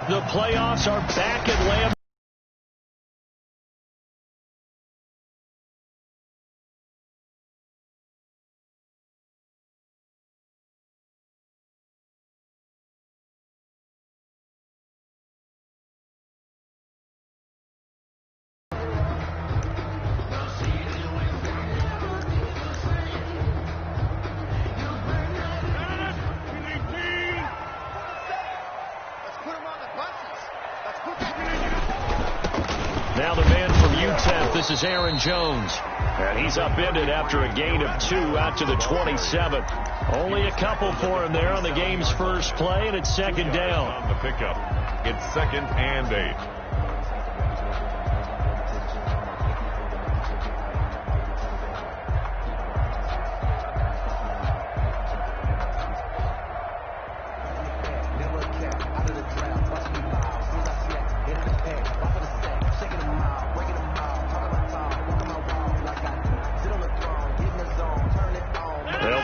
The playoffs are back at Lambeau. Now the man from UTEP, this is Aaron Jones. And he's upended after a gain of 2 out to the 27. Only a couple for him there on the game's first play, and it's second down. On the pickup, it's 2nd and 8.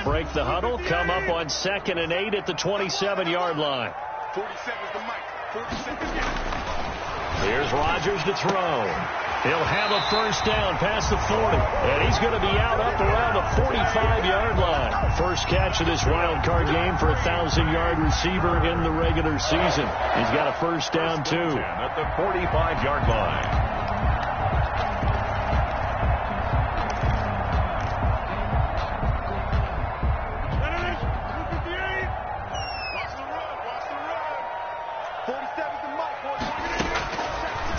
Break the huddle, come up on 2nd and 8 at the 27-yard line. 47's the mic. 47's Here's Rodgers to throw. He'll have a first down past the 40. And he's going to be out up around the 45-yard line. First catch of this wild card game for a 1,000-yard receiver in the regular season. He's got a first down, too. At the 45-yard line.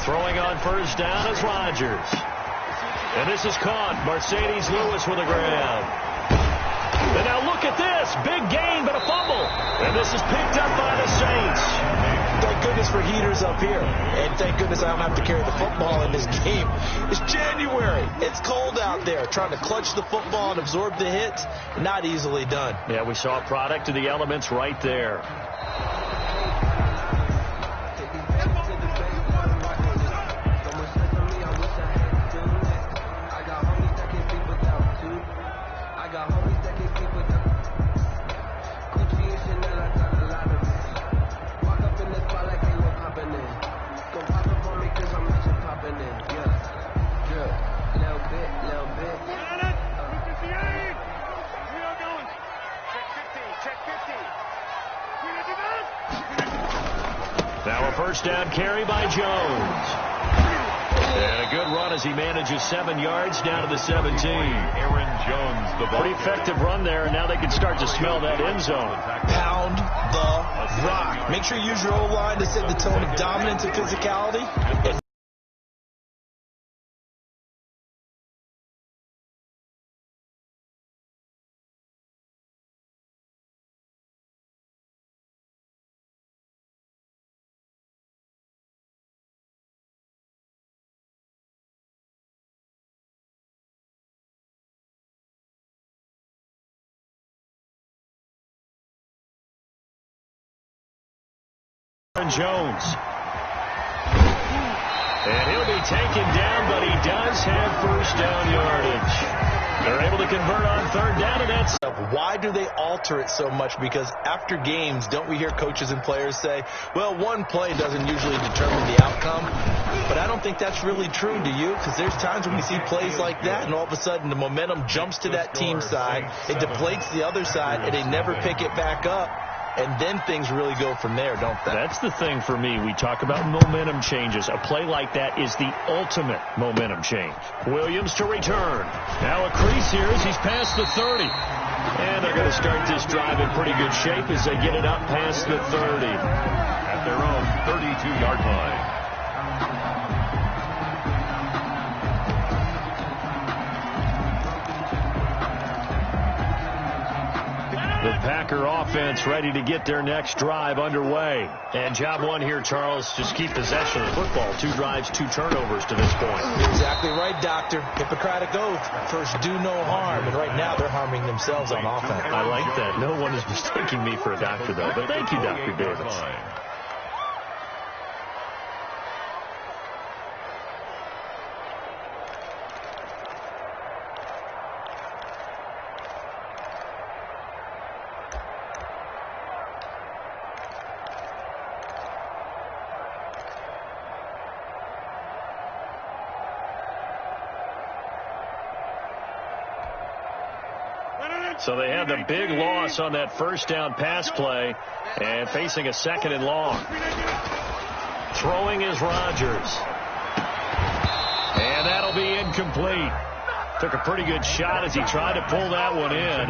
Throwing on first down is Rodgers. And this is caught. Mercedes Lewis with a grab. And now look at this. Big gain, but a fumble. And this is picked up by the Saints. Thank goodness for heaters up here. And thank goodness I don't have to carry the football in this game. It's January. It's cold out there. Trying to clutch the football and absorb the hit, not easily done. Yeah, we saw a product of the elements right there. Now a first down carry by Jones. And a good run as he manages 7 yards down to the 17. Aaron Jones, the ball. Pretty effective run there, and now they can start to smell that end zone. Pound the rock. Make sure you use your O-line to set the tone of dominance and physicality. Jones. And he'll be taken down, but he does have first down yardage. They're able to convert on third down, and that's... Why do they alter it so much? Because after games, don't we hear coaches and players say, well, one play doesn't usually determine the outcome? But I don't think that's really true, do you? Because there's times when we see plays like that, and all of a sudden the momentum jumps to that team side, it deflates the other side, and they never pick it back up. And then things really go from there, don't they? That's the thing for me. We talk about momentum changes. A play like that is the ultimate momentum change. Williams to return. Now a crease here as he's past the 30. And they're going to start this drive in pretty good shape as they get it up past the 30. At their own 32-yard line. The Packer offense ready to get their next drive underway. And job one here, Charles, just keep possession of the football. 2 drives, 2 turnovers to this point. You're exactly right, Doctor. Hippocratic oath. First, do no harm. And right now, they're harming themselves on offense. I like that. No one is mistaking me for a doctor, though. But thank you, Dr. Davis. So they had the big loss on that first down pass play and facing a 2nd and long. Throwing is Rodgers. And that'll be incomplete. Took a pretty good shot as he tried to pull that one in.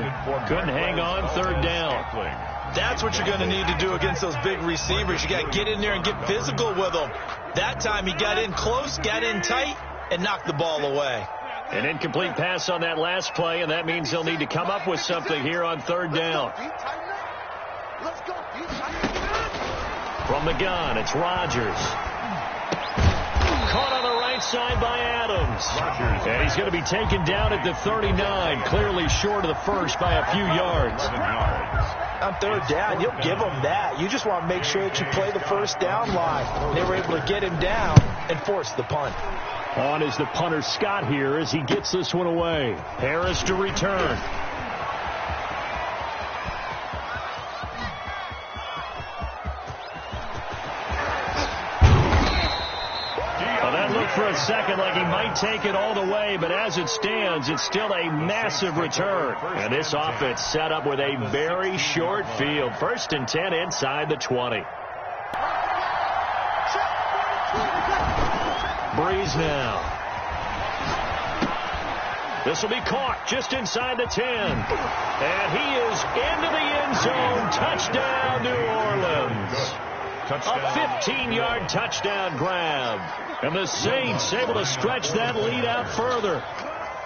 Couldn't hang on 3rd down. That's what you're going to need to do against those big receivers. You got to get in there and get physical with them. That time he got in close, got in tight, and knocked the ball away. An incomplete pass on that last play, and that means they'll need to come up with something here on 3rd down. From the gun, it's Rodgers. Caught on the right side by Adams. And he's going to be taken down at the 39, clearly short of the first by a few yards. On 3rd down, you'll give them that. You just want to make sure that you play the first down line. They were able to get him down and force the punt. On is the punter Scott here as he gets this one away. Harris to return. Well, that looked for a second like he might take it all the way, but as it stands, it's still a massive return. And this offense set up with a very short field. 1st and 10 inside the 20. Breeze now. This will be caught just inside the 10. And he is into the end zone. Touchdown, New Orleans. A 15-yard touchdown grab. And the Saints able to stretch that lead out further.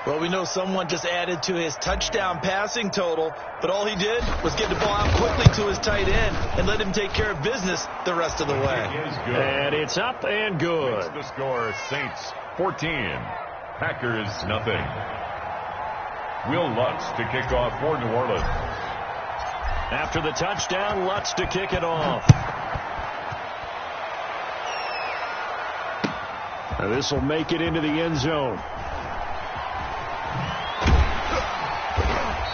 Well, we know someone just added to his touchdown passing total, but all he did was get the ball out quickly to his tight end and let him take care of business the rest of the way. And it's up and good. The score, Saints 14, Packers nothing. Will Lutz to kick off for New Orleans. After the touchdown, Lutz to kick it off. Now this will make it into the end zone.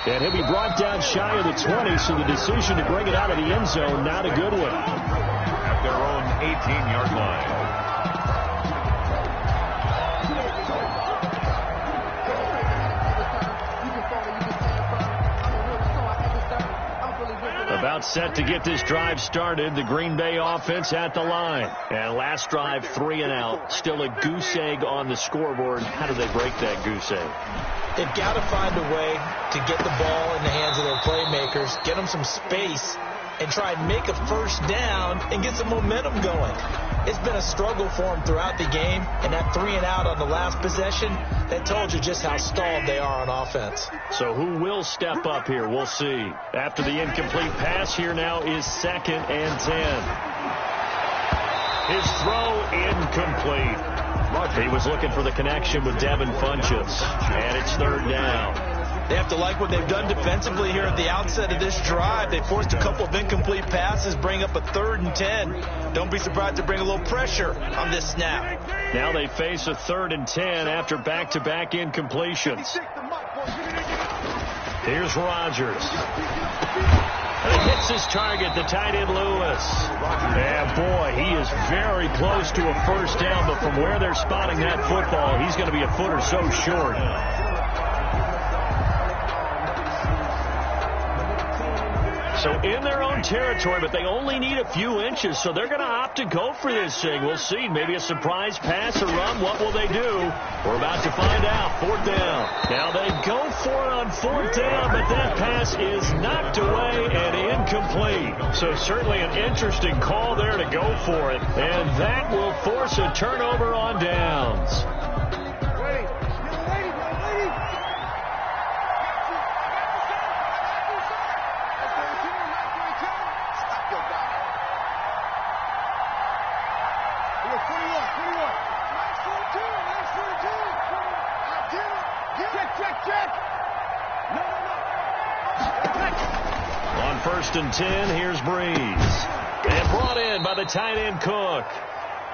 And he'll be brought down shy of the 20, so the decision to bring it out of the end zone, not a good one. At their own 18-yard line. About set to get this drive started. The Green Bay offense at the line. And last drive, 3 and out. Still a goose egg on the scoreboard. How do they break that goose egg? They've got to find a way to get the ball in the hands of their playmakers, get them some space, and try and make a first down and get some momentum going. It's been a struggle for them throughout the game, and that 3 and out on the last possession, that told you just how stalled they are on offense. So who will step up here? We'll see. After the incomplete pass, here now is 2nd and 10. His throw incomplete. He was looking for the connection with Devin Funchess, and it's 3rd down. They have to like what they've done defensively here at the outset of this drive. They forced a couple of incomplete passes, bring up a 3rd and 10. Don't be surprised to bring a little pressure on this snap. Now they face a 3rd and 10 after back-to-back incompletions. Here's Rodgers. And he hits his target, the tight end Lewis. And boy, he is very close to a first down, but from where they're spotting that football, he's going to be a foot or so short. So in their own territory, but they only need a few inches, so they're going to opt to go for this thing. We'll see. Maybe a surprise pass or run. What will they do? We're about to find out. 4th down. Now they go for it on 4th down, but that pass is knocked away and incomplete. So certainly an interesting call there to go for it, and that will force a turnover on downs. On 1st and 10, here's Breeze. And brought in by the tight end Cook.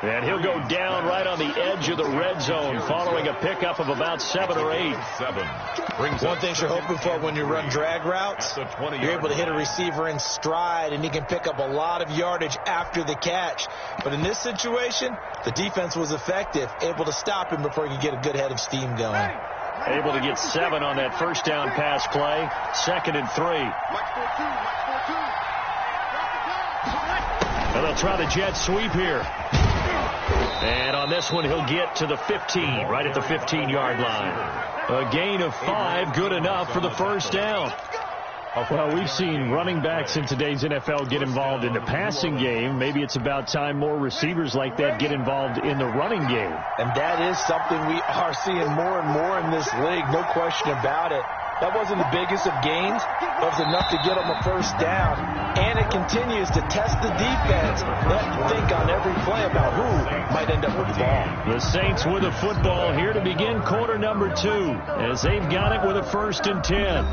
And he'll go down right on the edge of the red zone following a pickup of about 7 or 8. One thing you're hoping for when you run drag routes, you're able to hit a receiver in stride, and he can pick up a lot of yardage after the catch. But in this situation, the defense was effective, able to stop him before he could get a good head of steam going. Able to get 7 on that first down pass play. 2nd and 3. And they'll try the jet sweep here. And on this one, he'll get to the 15, right at the 15-yard line. A gain of 5, good enough for the first down. Well, we've seen running backs in today's NFL get involved in the passing game. Maybe it's about time more receivers like that get involved in the running game. And that is something we are seeing more and more in this league, no question about it. That wasn't the biggest of gains, but it was enough to get them a first down. And it continues to test the defense. They have to think on every play about who might end up with the ball. The Saints with a football here to begin quarter number 2, as they've got it with a 1st and 10.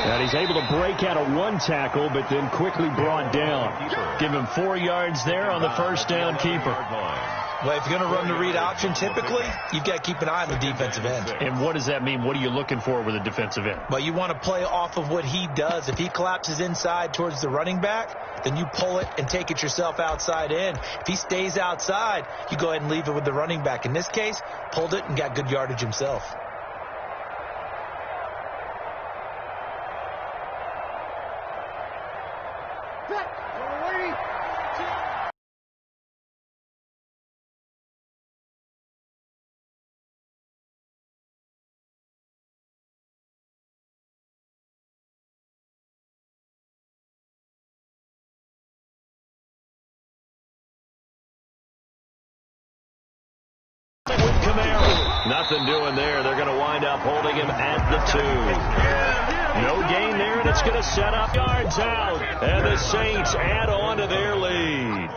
And he's able to break out of 1 tackle, but then quickly brought down. Give him 4 yards there on the first down keeper. Well, if you're going to run the read option, typically, you've got to keep an eye on the defensive end. And what does that mean? What are you looking for with a defensive end? Well, you want to play off of what he does. If he collapses inside towards the running back, then you pull it and take it yourself outside in. If he stays outside, you go ahead and leave it with the running back. In this case, pulled it and got good yardage himself. Nothing doing there. They're going to wind up holding him at the 2. No gain there, and it's going to set up yards out. And the Saints add on to their lead.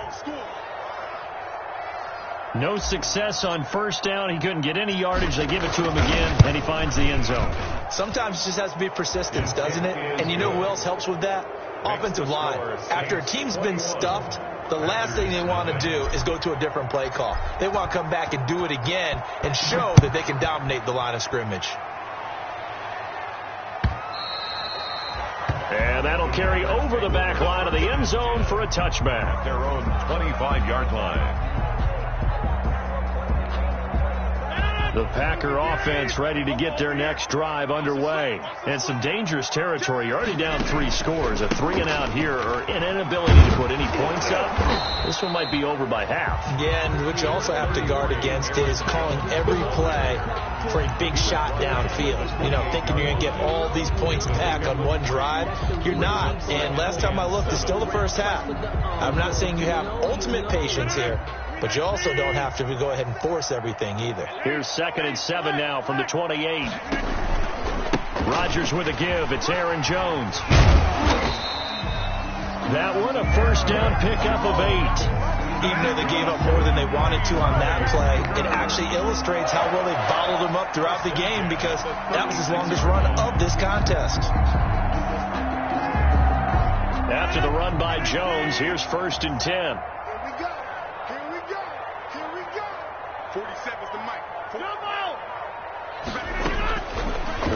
No success on first down. He couldn't get any yardage. They give it to him again, and he finds the end zone. Sometimes it just has to be persistence, doesn't it? And you know who else helps with that? Offensive line. After a team's been stuffed, the last thing they want to do is go to a different play call. They want to come back and do it again and show that they can dominate the line of scrimmage. And that'll carry over the back line of the end zone for a touchback. Their own 25-yard line. The Packer offense ready to get their next drive underway. And some dangerous territory. You're already down 3 scores. A 3-and-out here, or an inability to put any points up. This one might be over by half. Yeah, and what you also have to guard against is calling every play for a big shot downfield. You know, thinking you're going to get all these points back on one drive. You're not. And last time I looked, it's still the first half. I'm not saying you have ultimate patience here, but you also don't have to go ahead and force everything either. Here's 2nd and 7 now from the 28. Rodgers with a give. It's Aaron Jones. That one a first down pickup of 8. Even though they gave up more than they wanted to on that play, it actually illustrates how well they bottled them up throughout the game, because that was his longest run of this contest. After the run by Jones, here's 1st and 10. 47's the mic.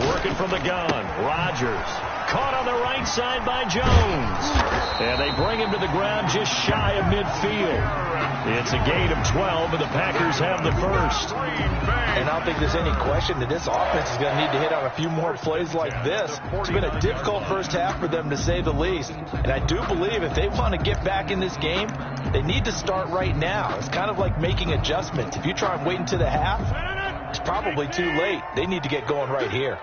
Working from the gun. Rodgers caught on the right side by Jones. And they bring him to the ground just shy of midfield. It's a gain of 12, and the Packers have the first. And I don't think there's any question that this offense is going to need to hit on a few more plays like this. It's been a difficult first half for them, to say the least. And I do believe if they want to get back in this game, they need to start right now. It's kind of like making adjustments. If you try and wait until the half, it's probably too late. They need to get going right here.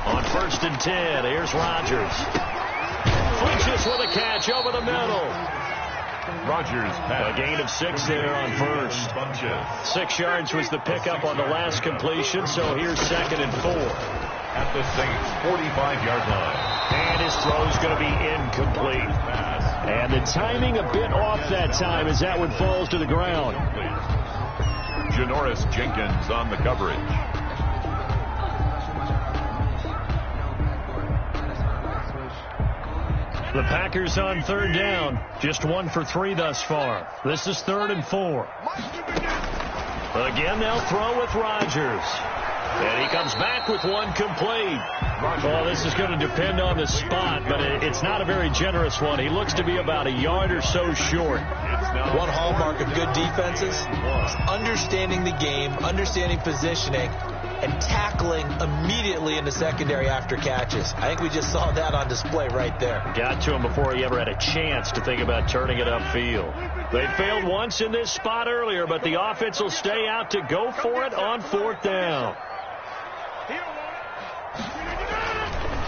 On 1st and 10, here's Rodgers. Flinches with a catch over the middle. Rodgers A gain of 6 there on first. 6 yards was the pickup on the last completion, so here's 2nd and 4. at the Saints' 45-yard line. And his throw is going to be incomplete. And the timing a bit off that time as that one falls to the ground. Janoris Jenkins on the coverage. The Packers on third down. Just 1 for 3 thus far. This is 3rd and 4. Again, they'll throw with Rodgers. And he comes back with one complete. Well, this is going to depend on the spot, but it's not a very generous one. He looks to be about a yard or so short. One hallmark of good defenses is understanding the game, understanding positioning, and tackling immediately in the secondary after catches. I think we just saw that on display right there. Got to him before he ever had a chance to think about turning it upfield. They failed once in this spot earlier, but the offense will stay out to go for it on 4th down.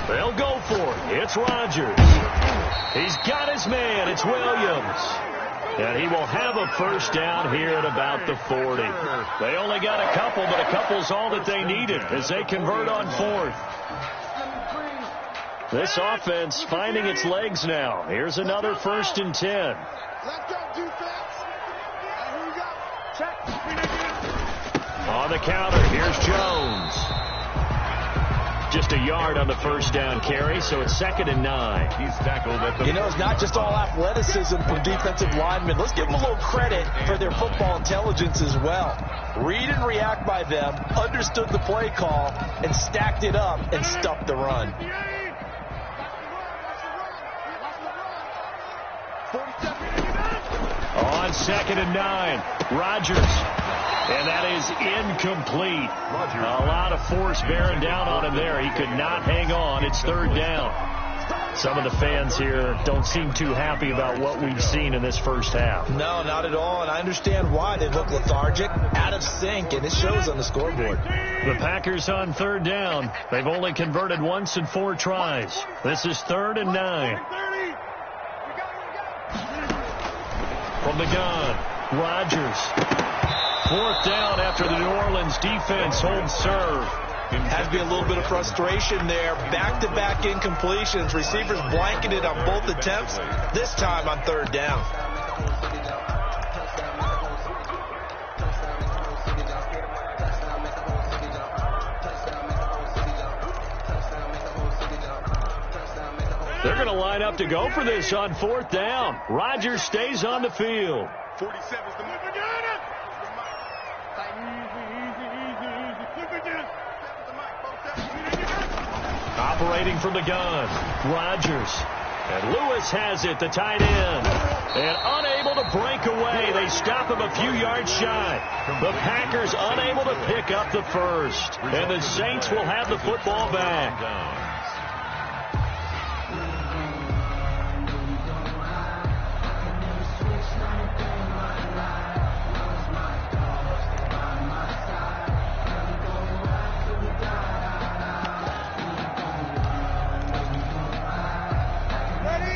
They'll go for it. It's Rodgers. He's got his man. It's Williams. And he will have a first down here at about the 40. They only got a couple, but a couple's all that they needed as they convert on 4th. This offense finding its legs now. Here's another 1st and 10. Let's go, defense. Here we go. Check. On the counter, here's Jones. Just a yard on the first down carry, so it's 2nd and 9. He's tackled at the... You know, it's not just all athleticism from defensive linemen. Let's give them a little credit for their football intelligence as well. Read and react by them, understood the play call, and stacked it up and stuffed the run. On 2nd and 9, Rodgers. And that is incomplete. A lot of force bearing down on him there. He could not hang on. It's 3rd down. Some of the fans here don't seem too happy about what we've seen in this first half. No, not at all, and I understand why. They look lethargic, out of sync, and it shows on the scoreboard. The Packers on 3rd down. They've only converted once in 4 tries. This is 3rd and 9. From the gun, Rodgers. 4th down after the New Orleans defense holds serve. Has to be a little bit of frustration there. Back-to-back incompletions. Receivers blanketed on both attempts, this time on 3rd down. They're going to line up to go for this on 4th down. Rodgers stays on the field. 47's the move. Operating from the gun, Rodgers. And Lewis has it, the tight end. And unable to break away. They stop him a few yards shy. The Packers unable to pick up the first. And the Saints will have the football back.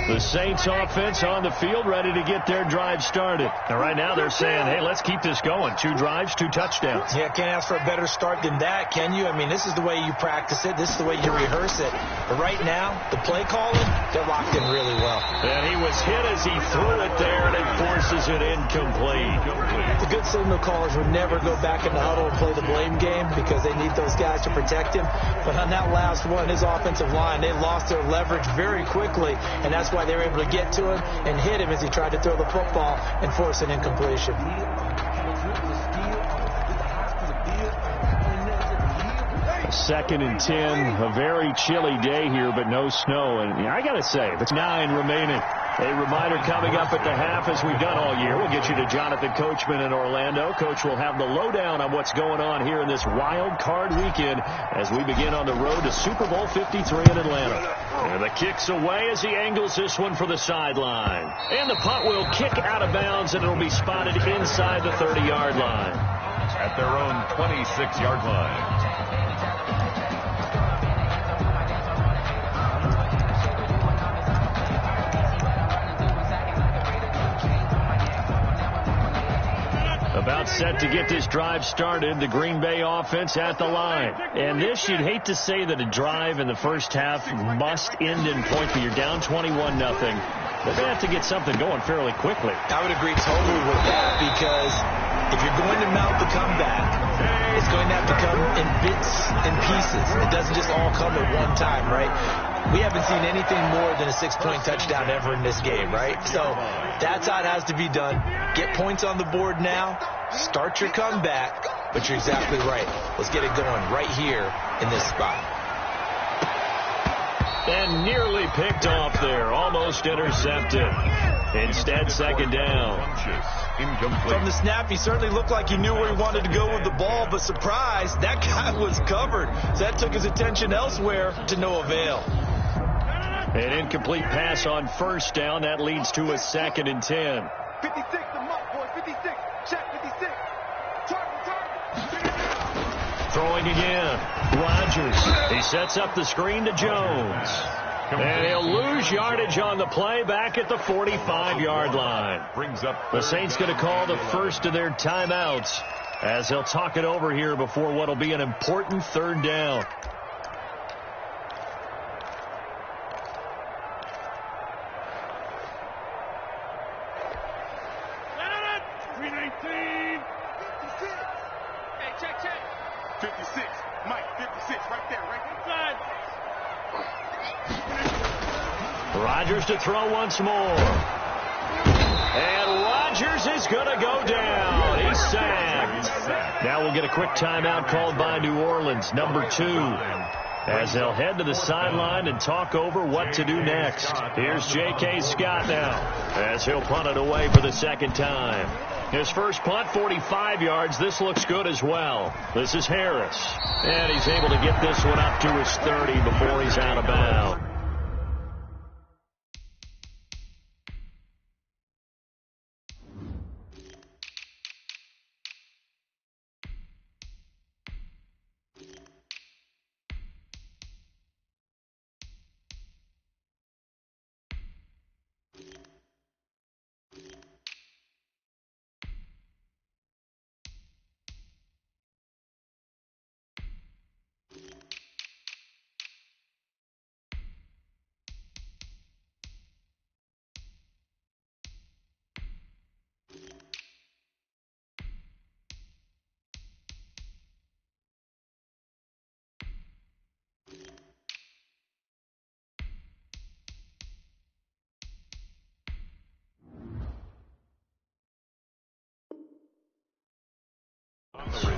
The Saints offense on the field ready to get their drive started. And right now they're saying, hey, let's keep this going. 2 drives, 2 touchdowns. Yeah, can't ask for a better start than that, can you? I mean, this is the way you practice it. This is the way you rehearse it. But right now, the play calling, they're locked in really well. And he was hit as he threw it there, and it forces it incomplete. The good signal callers would never go back in the huddle and play the blame game because they need those guys to protect him. But on that last one, his offensive line, they lost their leverage very quickly, and that's why they were able to get to him and hit him as he tried to throw the football and force an incompletion. 2nd and 10, a very chilly day here, but no snow. And I got to say, it's 9 remaining. A reminder coming up at the half, as we've done all year. We'll get you to Jonathan Coachman in Orlando. Coach will have the lowdown on what's going on here in this wild card weekend as we begin on the road to Super Bowl 53 in Atlanta. And the kick's away as he angles this one for the sideline. And the punt will kick out of bounds, and it'll be spotted inside the 30-yard line. At their own 26-yard line. About set to get this drive started, the Green Bay offense at the line. And this, you'd hate to say that a drive in the first half must end in point, but you're down 21-0. They're going to have to get something going fairly quickly. I would agree totally with that, because if you're going to mount the comeback, it's going to have to come in bits and pieces. It doesn't just all come at one time, right? We haven't seen anything more than a 6-point touchdown ever in this game, right? So that's how it has to be done. Get points on the board now. Start your comeback. But you're exactly right. Let's get it going right here in this spot. And nearly picked off there. Almost intercepted. Instead, second down. From the snap, he certainly looked like he knew where he wanted to go with the ball, but surprise, that guy was covered. So that took his attention elsewhere to no avail. An incomplete pass on first down. That leads to a 2nd and 10. 56, the mark, boy. 56. Check 56. Target. Throwing again. Rodgers. He sets up the screen to Jones. And he'll lose yardage on the play back at the 45-yard line. The Saints going to call the first of their timeouts as they'll talk it over here before what will be an important 3rd down. Hey, check. 56. Mike, 56. Right there. Rodgers to throw once more. And Rodgers is going to go down. He's sacked. Now we'll get a quick timeout called by New Orleans, number 2, as they'll head to the sideline and talk over what to do next. Here's J.K. Scott now as he'll punt it away for the 2nd time. His first punt, 45 yards. This looks good as well. This is Harris. And he's able to get this one up to his 30 before he's out of bounds.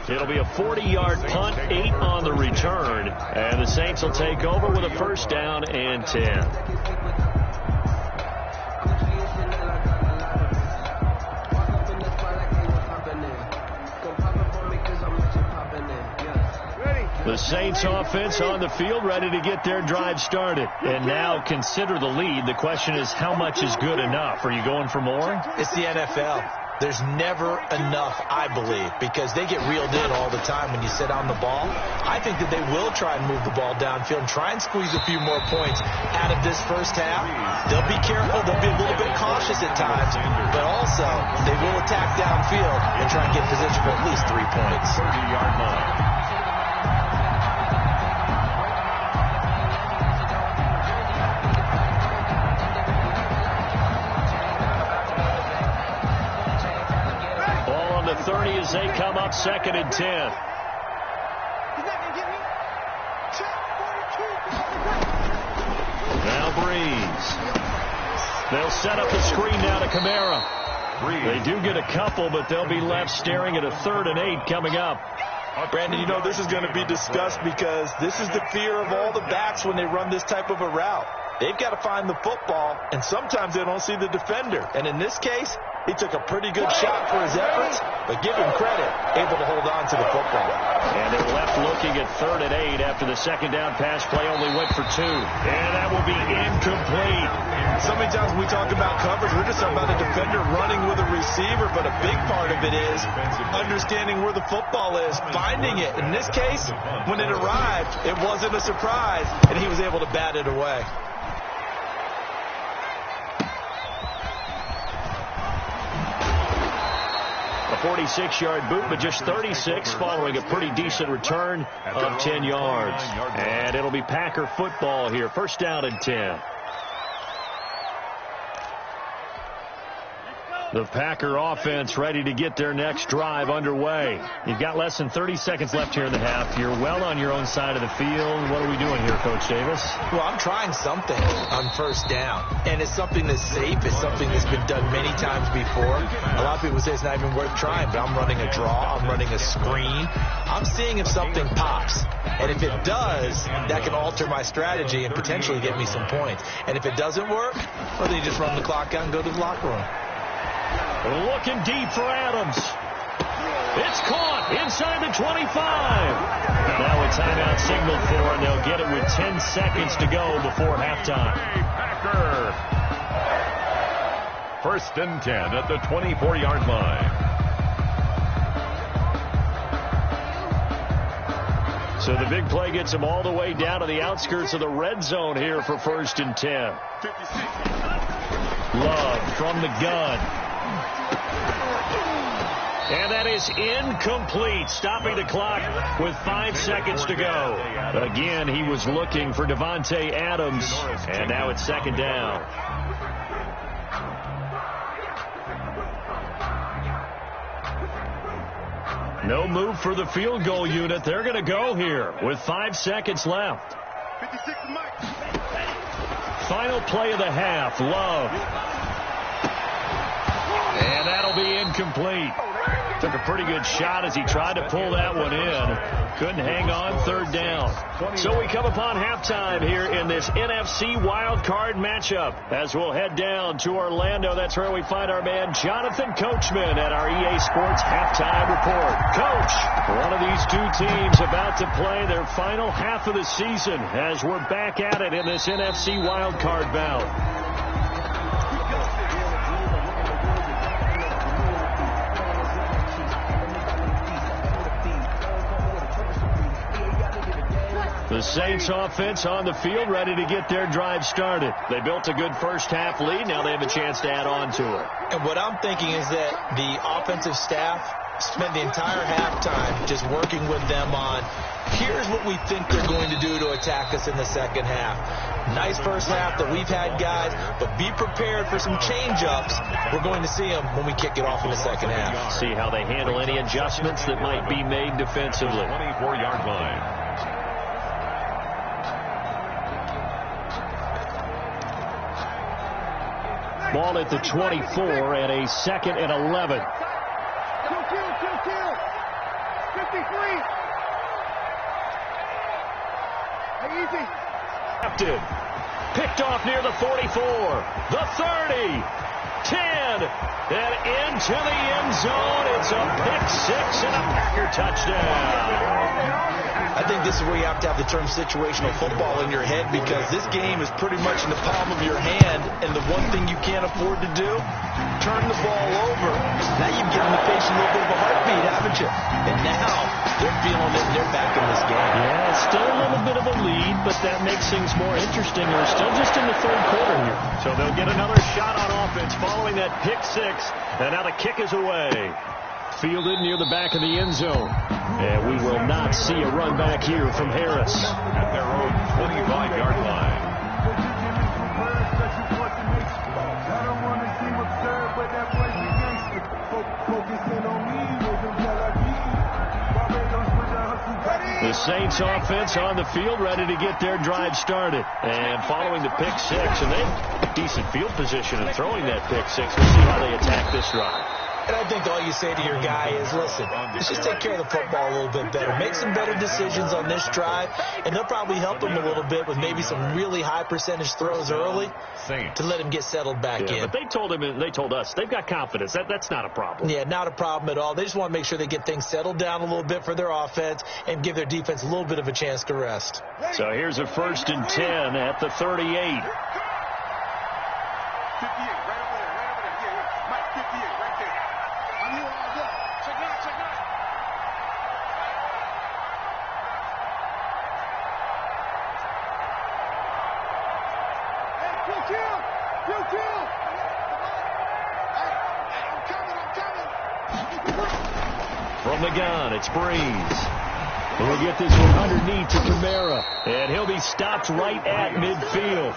It'll be a 40-yard punt, 8 on the return, and the Saints will take over with a 1st down and 10. The Saints offense on the field, ready to get their drive started. And now consider the lead. The question is, how much is good enough? Are you going for more? It's the NFL. There's never enough, I believe, because they get reeled in all the time when you sit on the ball. I think that they will try and move the ball downfield and try and squeeze a few more points out of this first half. They'll be careful. They'll be a little bit cautious at times, but also they will attack downfield and try and get position for at least 3 points. 30-yard line. Ball on the 30 as they come up 2nd and 10. He's not going to get me. Check 42. Now Breeze. They'll set up the screen now to Kamara. They do get a couple, but they'll be left staring at a 3rd and 8 coming up. Brandon, you know this is going to be discussed because this is the fear of all the backs when they run this type of a route. They've got to find the football, and sometimes they don't see the defender. And in this case, he took a pretty good shot for his efforts, but give him credit, able to hold on to the football. And they're left looking at 3rd and 8 after the 2nd down pass play only went for 2. And that will be incomplete. So many times when we talk about coverage, we're just talking about a defender running with a receiver, but a big part of it is understanding where the football is, finding it. In this case, when it arrived, it wasn't a surprise, and he was able to bat it away. 46-yard boot, but just 36 following a pretty decent return of 10 yards. And it'll be Packer football here. First down and 10. The Packer offense ready to get their next drive underway. You've got less than 30 seconds left here in the half. You're well on your own side of the field. What are we doing here, Coach Davis? Well, I'm trying something on first down, and it's something that's safe. It's something that's been done many times before. A lot of people say it's not even worth trying, but I'm running a draw. I'm running a screen. I'm seeing if something pops. And if it does, that can alter my strategy and potentially get me some points. And if it doesn't work, well, then you just run the clock out and go to the locker room. Looking deep for Adams. It's caught inside the 25. Now a timeout signaled for, and they'll get it with 10 seconds to go before halftime. Packer. First and 10 at the 24-yard line. So the big play gets him all the way down to the outskirts of the red zone here for first and 10. Love from the gun. And that is incomplete, stopping the clock with 5 seconds to go. Again, he was looking for Davante Adams, and now it's second down. No move for the field goal unit. They're going to go here with 5 seconds left. Final play of the half, Love. And that'll be incomplete. Took a pretty good shot as he tried to pull that one in. Couldn't hang on, third down. So we come upon halftime here in this NFC wild card matchup. As we'll head down to Orlando, that's where we find our man Jonathan Coachman at our EA Sports Halftime Report. Coach, one of these two teams about to play their final half of the season as we're back at it in this NFC wild card bout. The Saints offense on the field ready to get their drive started. They built a good first half lead. Now they have a chance to add on to it. And what I'm thinking is that the offensive staff spent the entire halftime just working with them on, here's what we think they're going to do to attack us in the second half. Nice first half that we've had, guys, but be prepared for some change-ups. We're going to see them when we kick it off in the second half. See how they handle any adjustments that might be made defensively. 24-yard line. Ball at the 24 and a second and 11. Kill. 53. Hey, easy. Captain. Picked off near the 44. The 30. 10. And into the end zone. It's a pick-6 and a Packer touchdown. I think this is where you have to have the term situational football in your head, because this game is pretty much in the palm of your hand, and the one thing you can't afford to do, turn the ball over. Now you've given the patient a little bit of a heartbeat, haven't you? And now they're feeling it, and they're back in this game. Yeah, still a little bit of a lead, but that makes things more interesting. We're still just in the third quarter here. So they'll get another shot on offense following that pick-6, and now the kick is away. Fielded near the back of the end zone. And we will not see a run back here from Harris. At their own 25-yard line. The Saints offense on the field ready to get their drive started. And following the pick-6, and they have decent field position in throwing that pick-6. We'll see how they attack this drive. And I think all you say to your guy is, listen, let's just take care of the football a little bit better. Make some better decisions on this drive, and they'll probably help him a little bit with maybe some really high percentage throws early to let him get settled back in. But they told him, and they told us, they've got confidence. That's not a problem. Yeah, not a problem at all. They just want to make sure they get things settled down a little bit for their offense and give their defense a little bit of a chance to rest. So here's a first and 10 at the 38. Kill. I'm coming. From the gun, it's Breeze. He'll get this one underneath to Kamara, and he'll be stopped right at midfield.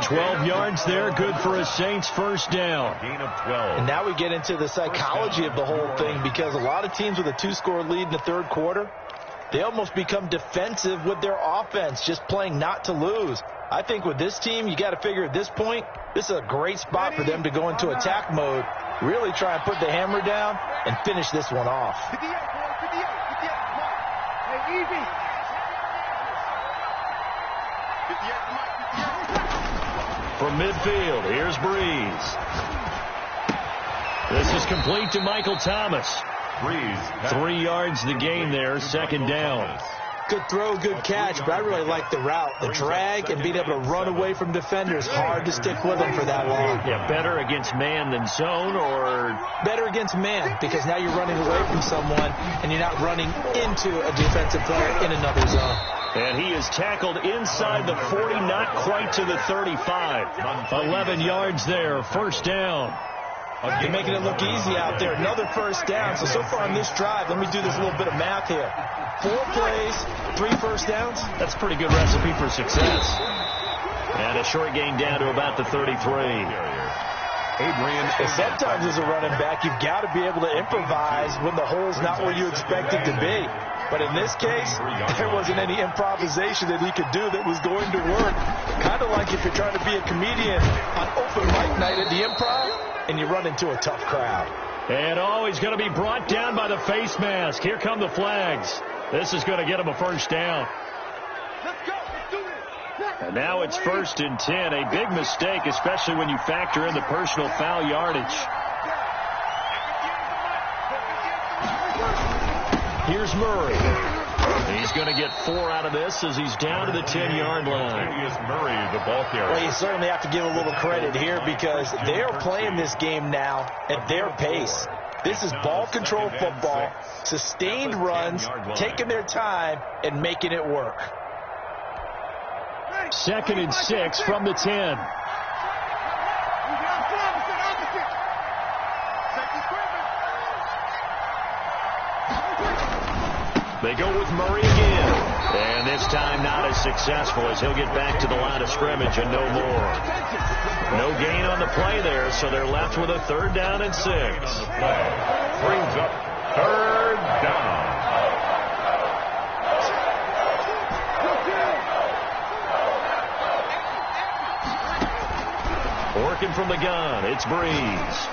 12 yards there, good for a Saints first down. Gain of 12. And now we get into the psychology of the whole thing, because a lot of teams with a 2-score lead in the third quarter, they almost become defensive with their offense, just playing not to lose. I think with this team, you got to figure at this point, this is a great spot for them to go into attack mode, really try and put the hammer down and finish this one off. From midfield, here's Breeze. This is complete to Michael Thomas. Breeze. 3 yards the gain there, second down. Good throw, good catch, but I really like the route. The drag and being able to run away from defenders, hard to stick with them for that long. Yeah, better against man than zone, or? Better against man, because now you're running away from someone and you're not running into a defensive player in another zone. And he is tackled inside the 40, not quite to the 35. 11 yards there, first down. They're making it look easy out there. Another first down. So far on this drive, let me do this little bit of math here. 4 plays, 3 first downs. That's a pretty good recipe for success. And a short gain down to about the 33. And sometimes as a running back, you've got to be able to improvise when the hole's not where you expect it to be. But in this case, there wasn't any improvisation that he could do that was going to work. Kind of like if you're trying to be a comedian on open mic night at the Improv, and you run into a tough crowd. And he's going to be brought down by the face mask. Here come the flags. This is going to get him a first down. Let's go. Let's do this. And now it's 1st and 10. A big mistake, especially when you factor in the personal foul yardage. Here's Murray. He's going to get 4 out of this as he's down to the 10-yard line. Murray, the ball carrier. Well, you certainly have to give a little credit here, because they are playing this game now at their pace. This is ball control football, sustained runs, taking their time and making it work. 2nd and 6 from the 10. They go with Murray again. And this time not as successful, as he'll get back to the line of scrimmage and no more. No gain on the play there, so they're left with a 3rd down and 6. Brings up 3rd down. Working from the gun, it's Breeze.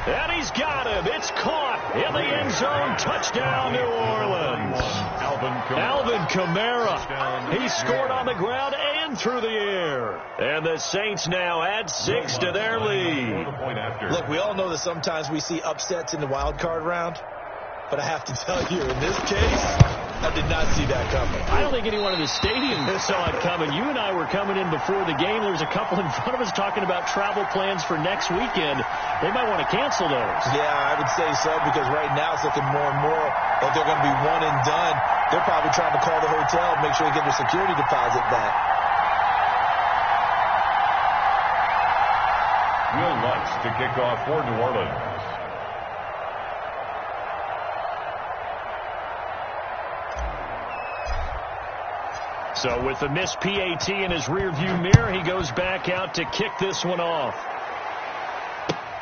And he's got him. It's caught in the end zone. Touchdown, New Orleans. Alvin Kamara. He scored on the ground and through the air. And the Saints now add 6 to their lead. Look, we all know that sometimes we see upsets in the wild card round. But I have to tell you, in this case, I did not see that coming. I don't think anyone in the stadium saw it coming. You and I were coming in before the game. There was a couple in front of us talking about travel plans for next weekend. They might want to cancel those. Yeah, I would say so, because right now it's looking more and more like they're going to be one and done. They're probably trying to call the hotel and make sure they get their security deposit back. Will Lutz to kick off for New Orleans. So with the missed PAT in his rearview mirror, he goes back out to kick this one off.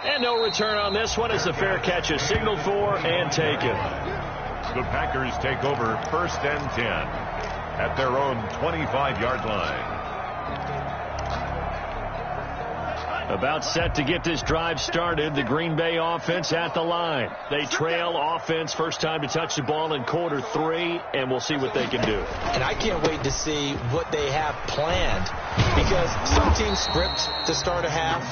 And no return on this one as the fair catch is signaled for and taken. The Packers take over 1st and 10 at their own 25-yard line. About set to get this drive started, the Green Bay offense at the line. They trail offense, first time to touch the ball in quarter 3, and we'll see what they can do. And I can't wait to see what they have planned, because some teams script to start a half.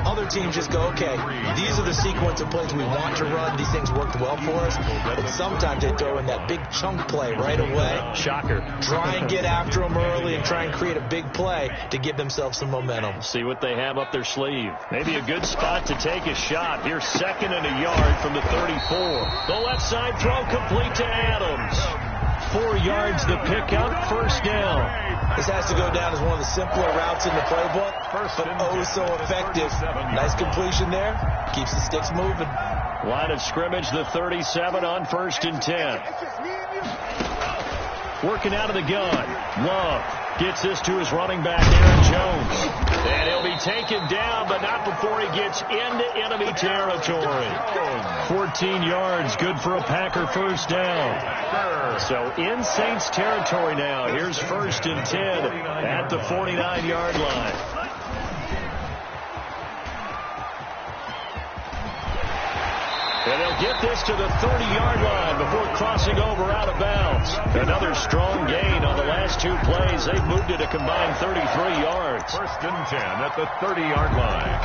Other teams just go, okay, these are the sequence of plays we want to run. These things worked well for us. But sometimes they throw in that big chunk play right away. Shocker. Try and get after them early and try and create a big play to give themselves some momentum. See what they have up their sleeve. Maybe a good spot to take a shot. Here's 2nd and a yard from the 34. The left side throw complete to Adams. 4 yards the pickup, first down. This has to go down as one of the simpler routes in the playbook, but oh so effective. Nice completion there. Keeps the sticks moving. Line of scrimmage, the 37 on 1st and 10. Working out of the gun. Love gets this to his running back, Aaron Jones. And he'll be taken down, but not before he gets into enemy territory. 14 yards, good for a Packer first down. So in Saints territory now. Here's 1st and 10 at the 49-yard line. And they'll get this to the 30-yard line before crossing over out of bounds. Another strong gain on the last 2 plays. They've moved it a combined 33 yards. 1st and 10 at the 30-yard line.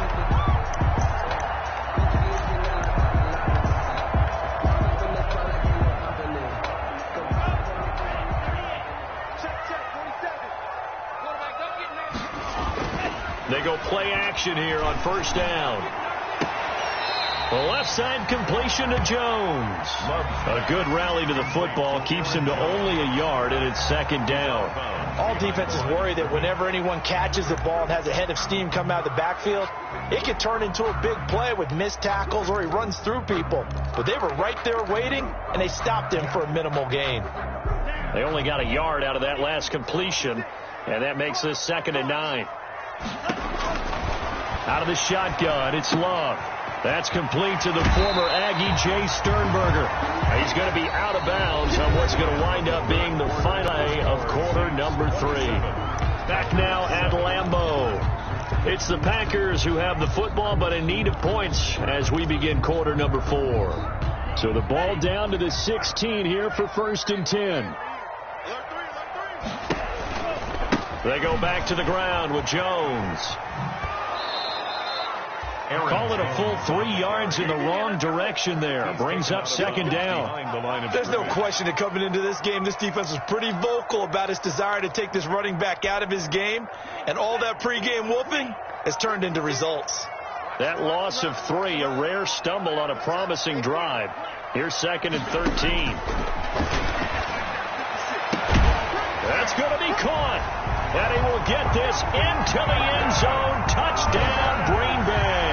They go play action here on 1st down. The left side completion to Jones. A good rally to the football keeps him to only a yard, and it's 2nd down. All defenses worry that whenever anyone catches the ball and has a head of steam come out of the backfield, it could turn into a big play with missed tackles or he runs through people. But they were right there waiting, and they stopped him for a minimal gain. They only got a yard out of that last completion, and that makes this 2nd and 9. Out of the shotgun, it's Love. That's complete to the former Aggie, Jay Sternberger. He's going to be out of bounds on what's going to wind up being the final play of quarter number 3. Back now at Lambeau. It's the Packers who have the football, but in need of points as we begin quarter number 4. So the ball down to the 16 here for 1st and 10. They go back to the ground with Jones. Call it a full 3 yards in the wrong direction there. Brings up 2nd down. There's no question that coming into this game, this defense was pretty vocal about its desire to take this running back out of his game. And all that pregame whooping has turned into results. That loss of 3, a rare stumble on a promising drive. Here's 2nd and 13. That's going to be caught. And he will get this into the end zone. Touchdown, Green Bay.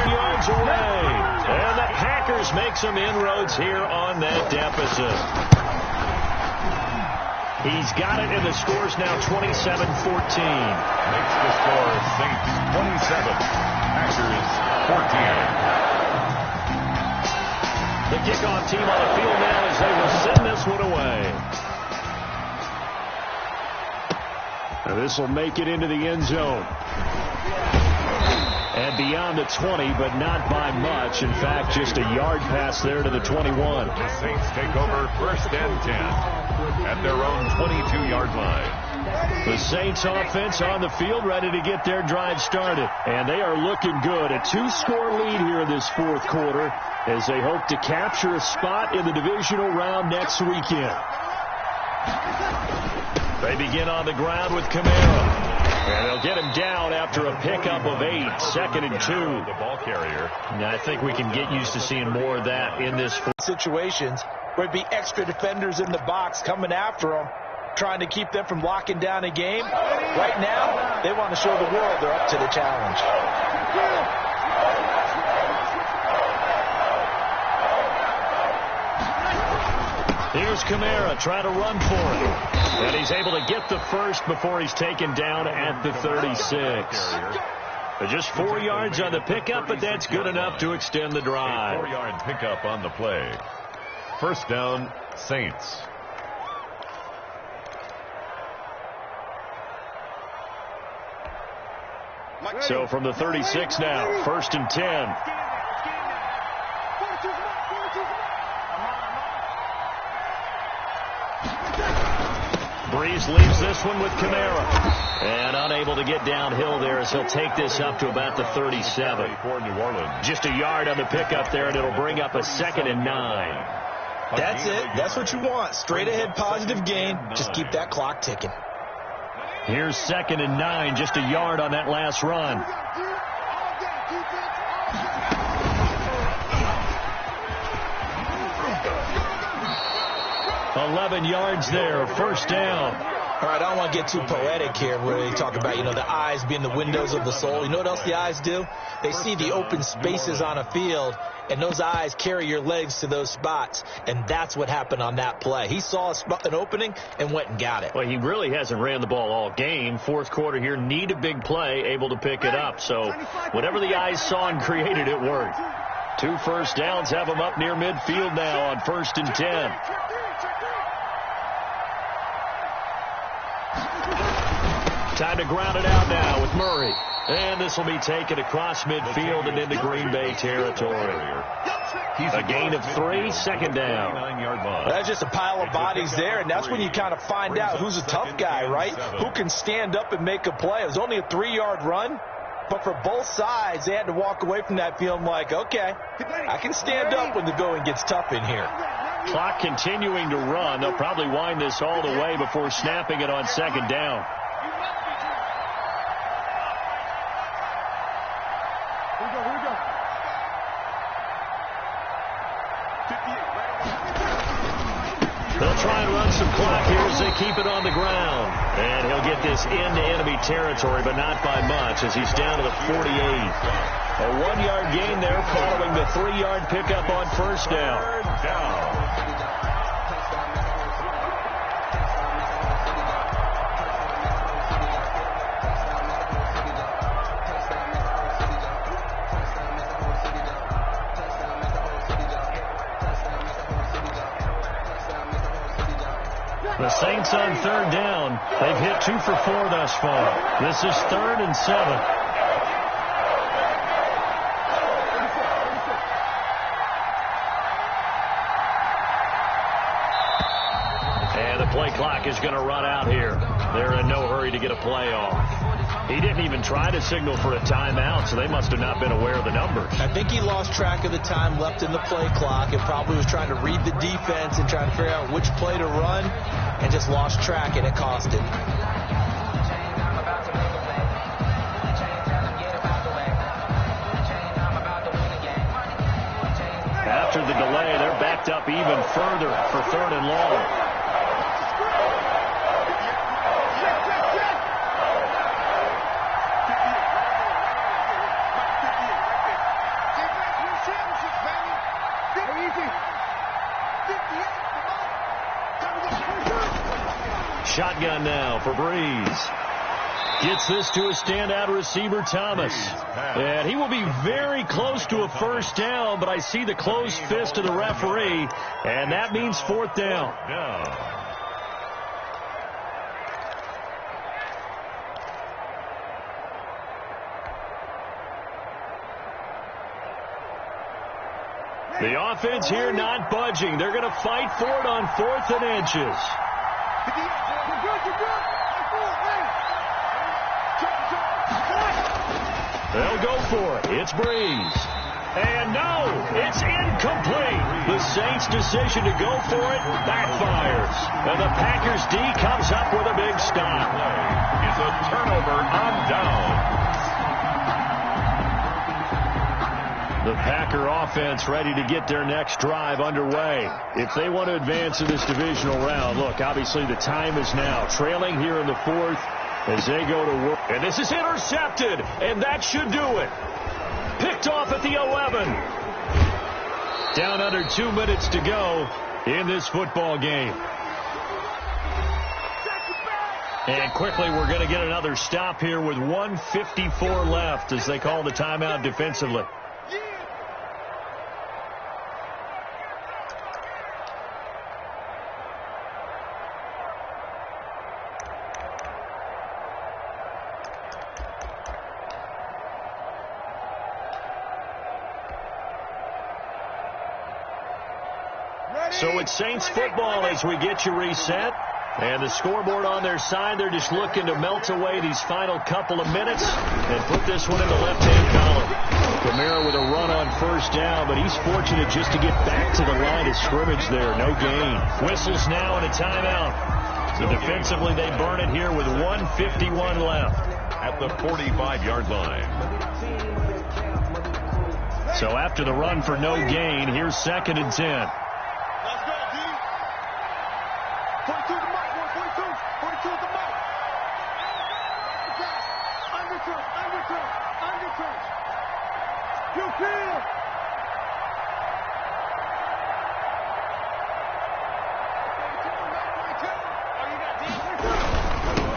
Yards away. And the Packers make some inroads here on that deficit. He's got it, and the score's now 27-14. Makes the score Saints 27, Packers 14. The kickoff team on the field now as they will send this one away. And this will make it into the end zone. And beyond the 20, but not by much. In fact, just a yard pass there to the 21. The Saints take over 1st and 10 at their own 22-yard line. The Saints offense on the field ready to get their drive started. And they are looking good. A 2-score lead here in this 4th quarter as they hope to capture a spot in the divisional round next weekend. They begin on the ground with Kamara. And they'll get him down after a pickup of 8. 2nd and 2. The ball carrier. Now, I think we can get used to seeing more of that in this situations where it'd be extra defenders in the box coming after them, trying to keep them from locking down a game. Right now, they want to show the world they're up to the challenge. Here's Kamara trying to run for it. And he's able to get the first before he's taken down at the 36. Just 4 yards on the pickup, but that's good enough to extend the drive. 4-yard pickup on the play. 1st down, Saints. So from the 36 now, 1st and 10. Breeze leaves this one with Kamara. And unable to get downhill there as he'll take this up to about the 37. For New Orleans. Just a yard on the pickup there, and it'll bring up a 2nd and 9. That's it. That's what you want. Straight ahead positive gain. Just keep that clock ticking. Here's 2nd and 9, just a yard on that last run. $11 yards there, 1st down. All right, I don't want to get too poetic here where they talk about, the eyes being the windows of the soul. You know what else the eyes do? They see the open spaces on a field, and those eyes carry your legs to those spots, and that's what happened on that play. He saw an opening and went and got it. Well, he really hasn't ran the ball all game. Fourth quarter here, need a big play, able to pick it up. So whatever the eyes saw and created, it worked. 2 first downs have him up near midfield now on 1st and 10. Time to ground it out now with Murray. And this will be taken across midfield and into Green Bay territory. A gain of 3, second down. That's just a pile of bodies there, and that's when you kind of find out who's a tough guy, right? Who can stand up and make a play. It was only a 3-yard run, but for both sides, they had to walk away from that feeling like, okay, I can stand up when the going gets tough in here. Clock continuing to run. They'll probably wind this all the way before snapping it on second down. They'll try and run some clock here as they keep it on the ground. And he'll get this into enemy territory, but not by much as he's down to the 48. A 1-yard gain there following the 3-yard pickup on first down. The Saints on third down. They've hit 2 for 4 thus far. This is 3rd and 7. And the play clock is going to run out here. They're in no hurry to get a play off. He didn't even try to signal for a timeout, so they must have not been aware of the numbers. I think he lost track of the time left in the play clock and probably was trying to read the defense and trying to figure out which play to run and just lost track, and it cost him. After the delay, they're backed up even further for 3rd and long. Shotgun now for Breeze. Gets this to a standout receiver, Thomas. And he will be very close to a first down, but I see the closed fist of the referee, and that means 4th down. The offense here not budging. They're going to fight for it on 4th and inches. They'll go for it. It's Breeze. And no, it's incomplete. The Saints' decision to go for it backfires. And the Packers D comes up with a big stop. It's a turnover on down. The Packer offense ready to get their next drive underway. If they want to advance in this divisional round, look, obviously the time is now. Trailing here in the 4th as they go to work. And this is intercepted, and that should do it. Picked off at the 11. Down under 2 minutes to go in this football game. And quickly, we're going to get another stop here with 1:54 left as they call the timeout defensively. So it's Saints football as we get you reset. And the scoreboard on their side, they're just looking to melt away these final couple of minutes and put this one in the left-hand column. Kamara with a run on first down, but he's fortunate just to get back to the line of scrimmage there. No gain. Whistles now and a timeout. So defensively, they burn it here with 1:51 left. At the 45-yard line. So after the run for no gain, here's 2nd and 10. 42 the mark, 42 at the mark. Under touch. You feel.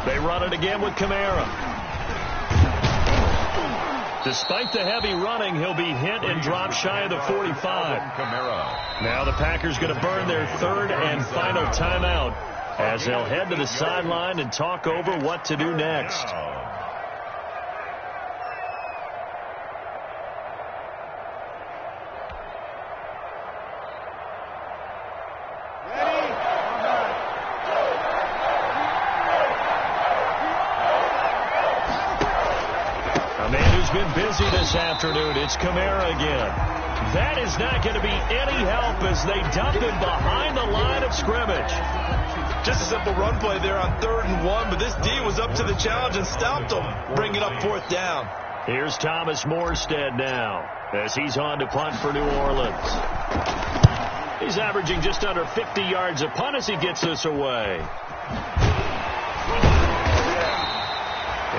They run it again with Kamara. Despite the heavy running, he'll be hit and drop shy of the 45. Now the Packers going to burn their third and final timeout as they'll head to the sideline and talk over what to do next. Been busy this afternoon. It's Kamara again. That is not going to be any help as they dump him behind the line of scrimmage. Just a simple run play there on 3rd and 1, but this D was up to the challenge and stopped him, bringing up 4th down. Here's Thomas Morstead now as he's on to punt for New Orleans. He's averaging just under 50 yards a punt as he gets this away.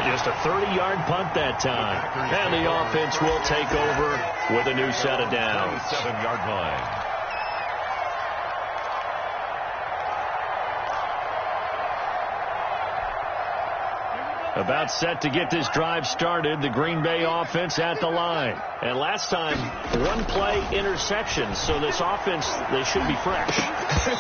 Just a 30-yard punt that time. And the offense will take over with a new set of downs. 7-yard line. About set to get this drive started, the Green Bay offense at the line. And last time, one-play interception, so this offense, they should be fresh.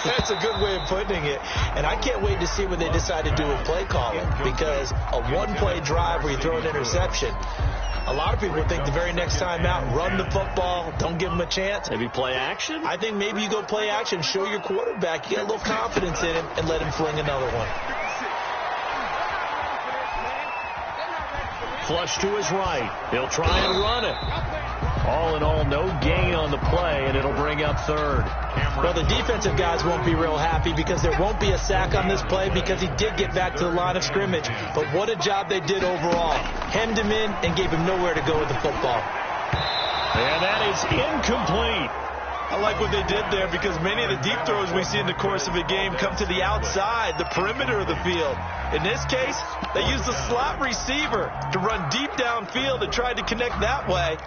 That's a good way of putting it. And I can't wait to see what they decide to do with play calling, because a one-play drive where you throw an interception, a lot of people think the very next time out, run the football, don't give them a chance. Maybe play action? I think maybe you go play action, show your quarterback, you get a little confidence in him, and let him fling another one. Flush to his right. He'll try and run it. All in all, no gain on the play, and it'll bring up 3rd. Well, the defensive guys won't be real happy because there won't be a sack on this play because he did get back to the line of scrimmage. But what a job they did overall. Hemmed him in and gave him nowhere to go with the football. And that is incomplete. I like what they did there because many of the deep throws we see in the course of a game come to the outside, the perimeter of the field. In this case, they used the slot receiver to run deep downfield and tried to connect that way.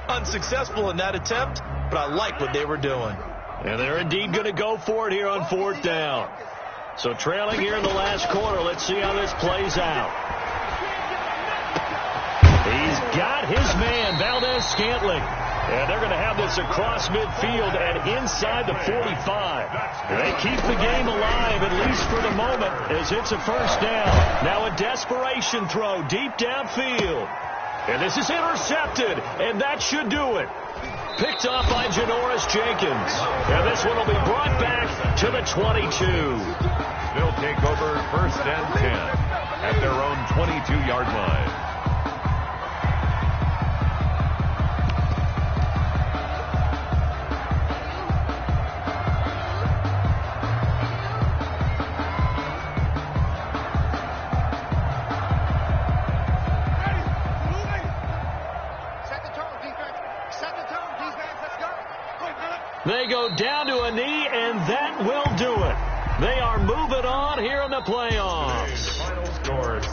Unsuccessful in that attempt, but I like what they were doing. And they're indeed going to go for it here on 4th down. So trailing here in the last quarter, let's see how this plays out. He's got his man, Valdez-Scantling. And they're going to have this across midfield and inside the 45. They keep the game alive, at least for the moment, as it's a 1st down. Now a desperation throw deep downfield. And this is intercepted, and that should do it. Picked off by Janoris Jenkins. And this one will be brought back to the 22. They'll take over 1st and 10 at their own 22-yard line. They go down to a knee, and that will do it. They are moving on here in the playoffs.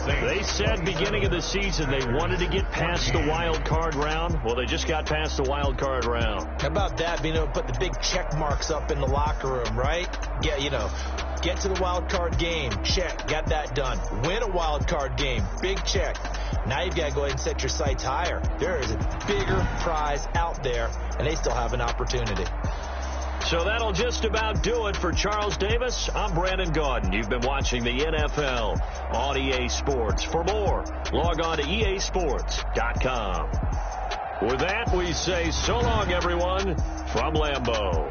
They said beginning of the season they wanted to get past the wild card round. Well, they just got past the wild card round. How about that? Being able to put the big check marks up in the locker room, right? Get to the wild card game. Check. Got that done. Win a wild card game. Big check. Now you've got to go ahead and set your sights higher. There is a bigger prize out there, and they still have an opportunity. So that'll just about do it for Charles Davis. I'm Brandon Gaudin. You've been watching the NFL on EA Sports. For more, log on to easports.com. With that, we say so long, everyone, from Lambeau.